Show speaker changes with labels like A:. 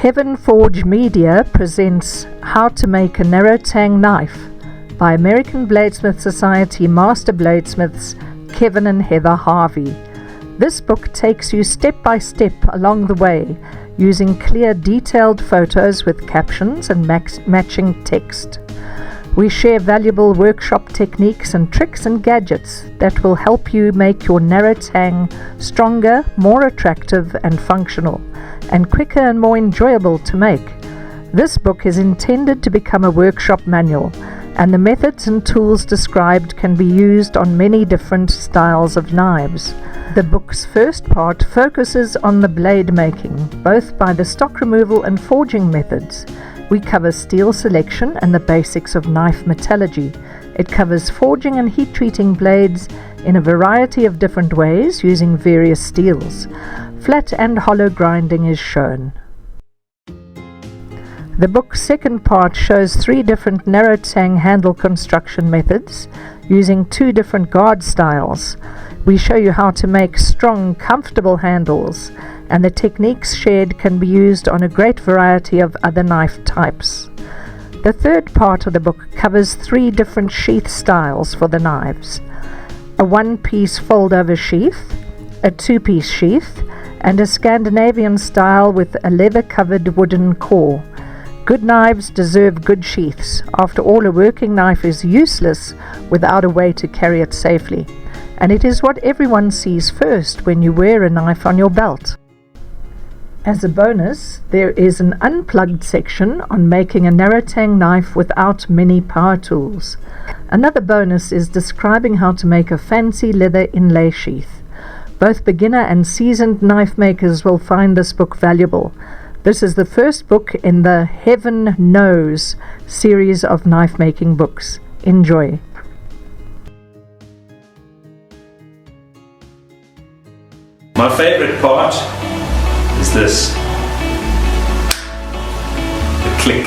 A: Heavin Forge Media presents How to Make a Narrow Tang Knife by American Bladesmith Society Master Bladesmiths Kevin and Heather Harvey. This book takes you step by step along the way, using clear, detailed photos with captions and matching text. We share valuable workshop techniques and tricks and gadgets that will help you make your narrow tang stronger, more attractive and functional, and quicker and more enjoyable to make. This book is intended to become a workshop manual, and the methods and tools described can be used on many different styles of knives. The book's first part focuses on the blade making, both by the stock removal and forging methods. We cover steel selection and the basics of knife metallurgy. It covers forging and heat treating blades in a variety of different ways using various steels. Flat and hollow grinding is shown. The book's second part shows 3 different narrow tang handle construction methods using 2 different guard styles. We show you how to make strong, comfortable handles, and the techniques shared can be used on a great variety of other knife types. The third part of the book covers 3 different sheath styles for the knives: a 1-piece fold-over sheath, a 2-piece sheath, and a Scandinavian style with a leather-covered wooden core. Good knives deserve good sheaths. After all, a working knife is useless without a way to carry it safely, and it is what everyone sees first when you wear a knife on your belt. As a bonus, there is an unplugged section on making a narrow tang knife without many power tools. Another bonus is describing how to make a fancy leather inlay sheath. Both beginner and seasoned knife makers will find this book valuable. This is the first book in the Heavin Knows series of knife making books. Enjoy.
B: My favorite part is this, the click.